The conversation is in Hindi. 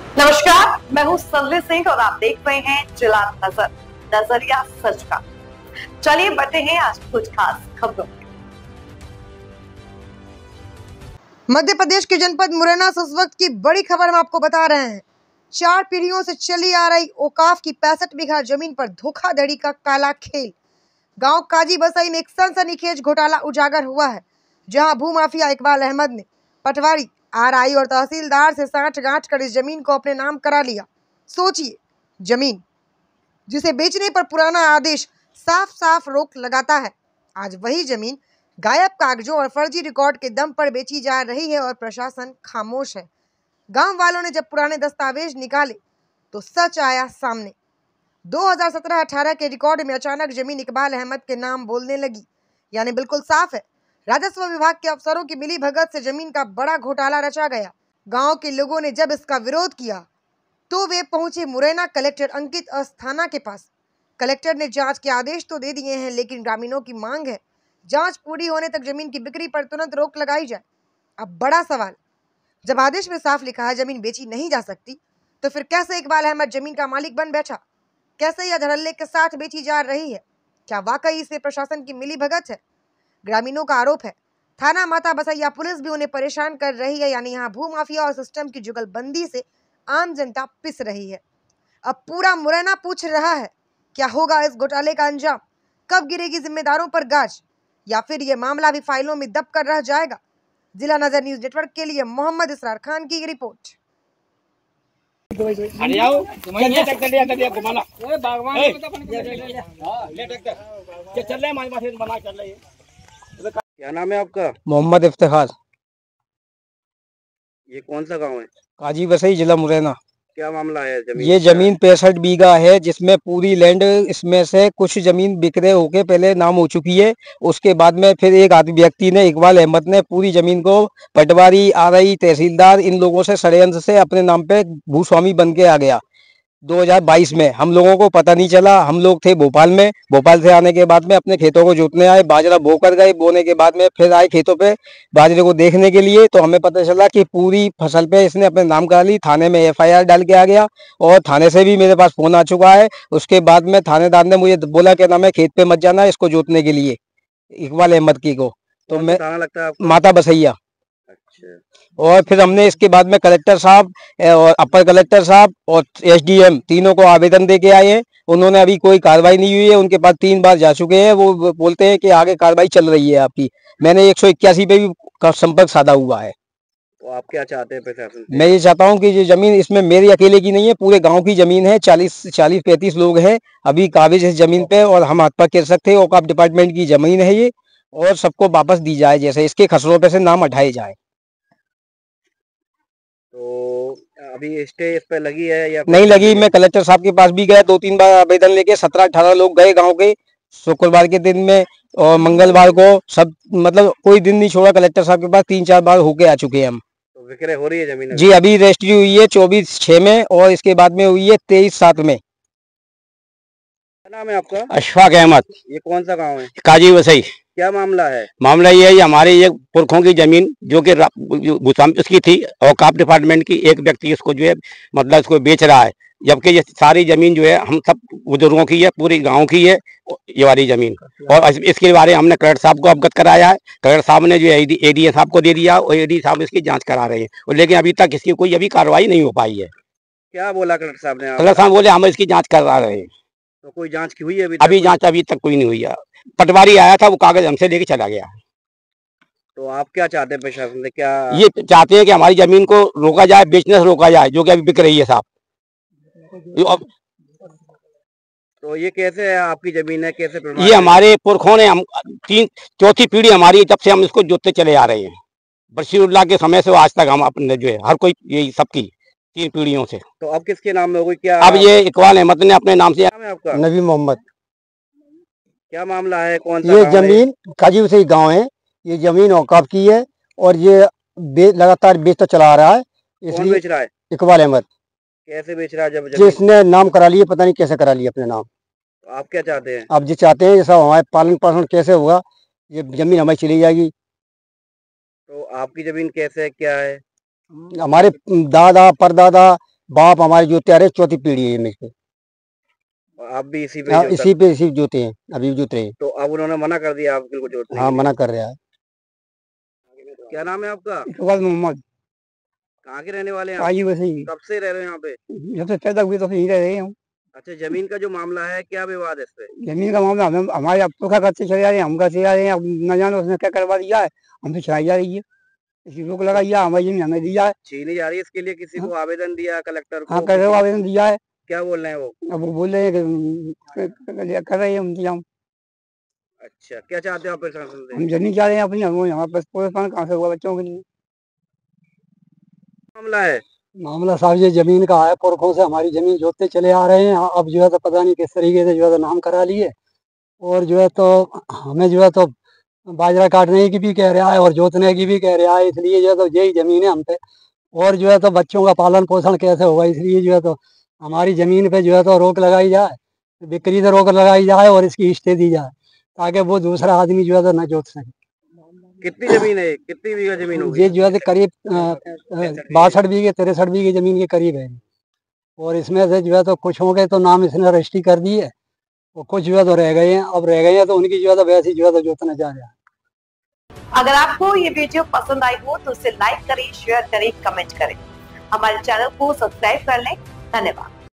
नमस्कार, मैं हूं संजय सिंह और आप देख रहे हैं जिला नजरिया सच का। चलिए बढ़ते हैं आज कुछ खास खबरों में। मध्य प्रदेश के जनपद मुरैना से उस वक्त की बड़ी खबर हम आपको बता रहे हैं। 4 पीढ़ियों से चली आ रही औकाफ की 65 बीघा जमीन पर धोखाधड़ी का काला खेल। गांव काजी बसाई में एक सनसनीखेज घोटाला उजागर हुआ है, जहां भूमाफिया इकबाल अहमद ने पटवारी, आरआई और तहसीलदार से साठ-गांठ कर इस जमीन को अपने नाम करा लिया। सोचिए, जमीन जिसे बेचने पर पुराना आदेश साफ साफ रोक लगाता है, आज वही जमीन गायब कागजों और फर्जी रिकॉर्ड के दम पर बेची जा रही है और प्रशासन खामोश है। गांव वालों ने जब पुराने दस्तावेज निकाले तो सच आया सामने। 2017-18 के रिकॉर्ड में अचानक जमीन इकबाल अहमद के नाम बोलने लगी, यानी बिल्कुल साफ है, राजस्व विभाग के अफसरों की मिली भगत से जमीन का बड़ा घोटाला रचा गया। गांव के लोगों ने जब इसका विरोध किया तो वे पहुंचे मुरैना कलेक्टर अंकित अस्थाना के पास। कलेक्टर ने जांच के आदेश तो दे दिए हैं, लेकिन ग्रामीणों की मांग है जांच पूरी होने तक जमीन की बिक्री पर तुरंत रोक लगाई जाए। अब बड़ा सवाल, जब आदेश में साफ लिखा है जमीन बेची नहीं जा सकती, तो फिर कैसे इकबाल अहमद जमीन का मालिक बन बैठा? कैसे यह धड़ल्ले के साथ बेची जा रही है? क्या वाकई इसे प्रशासन की मिली भगत है? ग्रामीणों का आरोप है थाना माता बसैया पुलिस भी उन्हें परेशान कर रही है, यानी यहाँ भूमाफिया और सिस्टम की जुगलबंदी से आम जनता पिस रही है। अब पूरा मुरैना पूछ रहा है, क्या होगा इस घोटाले का अंजाम? कब गिरेगी जिम्मेदारों पर गाज, या फिर ये मामला भी फाइलों में दब कर रह जाएगा? जिला नजर न्यूज नेटवर्क के लिए मोहम्मद इसरार खान की रिपोर्ट। अरे आओ, चल घुमाना। ओए बागवान ले ट्रैक्टर चल रहे हमारे पास बना चल रही है। क्या नाम है आपका? मोहम्मद इफ्तिखार। ये कौन सा गांव है? काजी बसई, जिला मुरैना। क्या मामला है? ये जमीन 65 बीघा है, जिसमें पूरी लैंड, इसमें से कुछ जमीन बिक्रे होके पहले नाम हो चुकी है। उसके बाद में फिर एक आदमी व्यक्ति ने, इकबाल अहमद ने, पूरी जमीन को पटवारी, आरआई, तहसीलदार, इन लोगों से षड्यंत्र से अपने नाम पे भूस्वामी बन के आ गया। 2022 में हम लोगों को पता नहीं चला। हम लोग थे भोपाल में। भोपाल से आने के बाद में अपने खेतों को जोतने आए, बाजरा बो कर गए। बोने के बाद में फिर आए खेतों पे बाजरे को देखने के लिए, तो हमें पता चला कि पूरी फसल पे इसने अपने नाम करा ली। थाने में एफआईआर डाल के आ गया और थाने से भी मेरे पास फोन आ चुका है। उसके बाद में थानेदार ने मुझे बोला कि नाम है, खेत पे मत जाना इसको जोतने के लिए, इकबाल अहमद की को। तो मैं लगता है माता बसैया। अच्छा। और फिर हमने इसके बाद में कलेक्टर साहब और अपर कलेक्टर साहब और एसडीएम तीनों को आवेदन दे के आए हैं। उन्होंने अभी कोई कार्रवाई नहीं हुई है। उनके पास 3 बार जा चुके हैं। वो बोलते हैं कि आगे कार्रवाई चल रही है आपकी। मैंने 181 पे भी संपर्क साधा हुआ है। तो आप क्या चाहते हैं प्रशासन से? मैं ये चाहता हूँ कि ये जमीन इसमें मेरी अकेले की नहीं है, पूरे गांव की जमीन है। 40-35 लोग हैं अभी काबिज इस जमीन पे, और हम हाथ पर कर सकते हैं। औकाफ डिपार्टमेंट की जमीन है ये, और सबको वापस दी जाए, जैसे इसके खसरों पे से नाम हटाए जाए। तो अभी स्टे इस पे लगी है या नहीं लगी? मैं कलेक्टर साहब के पास भी गया, 2-3 बार आवेदन लेके। 17-18 लोग गए गांव के, शुक्रवार के दिन में और मंगलवार को, सब मतलब कोई दिन नहीं छोड़ा। कलेक्टर साहब के पास 3-4 बार होके आ चुके हैं हम। तो विक्रय हो रही है जमीन? जी, अभी रजिस्ट्री हुई है 24/6 में, और इसके बाद में हुई है 23/7 में। क्या नाम है आपका? अशफाक अहमद। ये कौन सा गाँव है? काजी वसई। क्या मामला है? मामला ये है, हमारे ये पुरखों की जमीन जो कि उसकी थी, औकाफ डिपार्टमेंट की, एक व्यक्ति इसको जो है मतलब इसको बेच रहा है, जबकि ये सारी जमीन जो है हम सब बुजुर्गों की है, पूरी गांव की है ये वाली जमीन। और इसके बारे में हमने कलेक्टर साहब को अवगत कराया है। कलेक्टर साहब ने जो है एडीए साहब को दे दिया, और एडीए साहब इसकी जाँच करा रहे हैं, और लेकिन अभी तक इसकी कोई अभी कार्रवाई नहीं हो पाई है। क्या बोला कलेक्टर साहब ने? कलेक्टर साहब बोले हम इसकी जाँच करा रहे हैं। तो कोई जाँच की हुई है? अभी जाँच अभी तक कोई नहीं हुई है। पटवारी आया था, वो कागज हमसे लेके चला गया। तो आप क्या चाहते हैं प्रशासन से? क्या ये चाहते हैं कि हमारी जमीन को रोका जाए, बेचने से रोका जाए, जो कि अभी बिक रही है साहब। तो ये कैसे है आपकी जमीन है? कैसे ये हमारे पुरखों ने, हम 4थी पीढ़ी हमारी, जब से हम इसको जोतते चले आ रहे हैं, बशीरुल्लाह के समय से आज तक हम अपने जो है हर कोई यही सबकी 3 पीढ़ियों से। तो अब किसके नाम में होगी? क्या अब ये इकबाल अहमद ने अपने नाम से। नाम है आपका? नबी मोहम्मद। क्या मामला है? कौन सा ये गाँव है? जमीन काजी बसई गाँव है। ये जमीन औकाफ की है, और ये लगातार बेचता चला आ रहा है। कौन इसलिए बेच रहा है? इकबाल अहमद। कैसे बेच रहा है? जब जिसने नाम करा लिए, पता नहीं कैसे करा लिए अपने नाम। तो आप क्या चाहते हैं? आप जो चाहते हैं, ये सब हमारे पालन पोषण कैसे होगा? ये जमीन हमारी चली जाएगी। तो आपकी जमीन कैसे है? क्या है? हमारे दादा परदादा बाप हमारे जोते आ रहे, चौथी पीढ़ी है में से। आप भी इसी पे इसी जोते हैं, अभी जोत रहे हैं। तो अब उन्होंने मना कर दिया आपको जोतने? हाँ, मना कर रहा है। क्या नाम है आपका? मोहम्मद। कहाँ के रहने वाले हैं आई वैसे ही, कब से रह रहे हैं यहाँ पे? जब से पैदा हुए तो यहीं रह रहे हैं। अच्छा, जमीन का जो मामला है, क्या विवाद है इस पे? जमीन का मामला हमारे अब तो क्या करते चले जा रहे हैं, हम करते जा रहे हैं। अब न जाने उसने क्या करवा दिया है, हमसे छुड़ाई जा रही है, इसी रोक लगाई है, हमारी जमीन हमें दिया है। छीनी जा रही है, इसके लिए किसी को आवेदन दिया कलेक्टर को? हाँ, कर रहे हो, आवेदन दिया है। क्या बोल रहे हैं वो? अब वो बोल रहे हैं कि कर रहे हैं इंतजाम। अच्छा, क्या चाहते हो आप प्रशासन से? हम जमीन चाह रहे हैं अपनी, हम यहाँ पर परेशान कहाँ से हुआ बच्चों के लिए। मामला है? मामला साहब ये जमीन का है, पुरखों से हमारी जमीन जोतते चले आ रहे हैं। अब जो है तो पता नहीं किस तरीके से जो है तो नाम करा लिए, और जो है तो हमें जो है तो बाजरा काटने की भी कह रहा है और जोतने की भी कह रहा है। इसलिए जो है तो यही जमीन है हम पे, और जो है तो बच्चों का पालन पोषण कैसे होगा, इसलिए जो है तो हमारी जमीन पे जो है तो रोक लगाई जाए, बिक्री से रोक लगाई जाए और इसकी स्टे दी जाए, ताकि वो दूसरा आदमी जो है तो न जोत सके। कितनी जमीन है? कितनी बीघा जमीन होगी? ये जो है करीब 62 बीघे 63 बीघे जमीन के करीब है, और इसमें से जो है तो कुछ हो गए तो नाम इसने रजिस्ट्री कर दी है, और कुछ जो है तो रह गए हैं। अब रह गए हैं तो उनकी जो है तो वैसे जो है तो जोतना चाह रहा है। अगर आपको ये वीडियो पसंद आई हो तो उसे लाइक करें, शेयर करें, कमेंट करें। हमारे चैनल को सब्सक्राइब कर लें। धन्यवाद।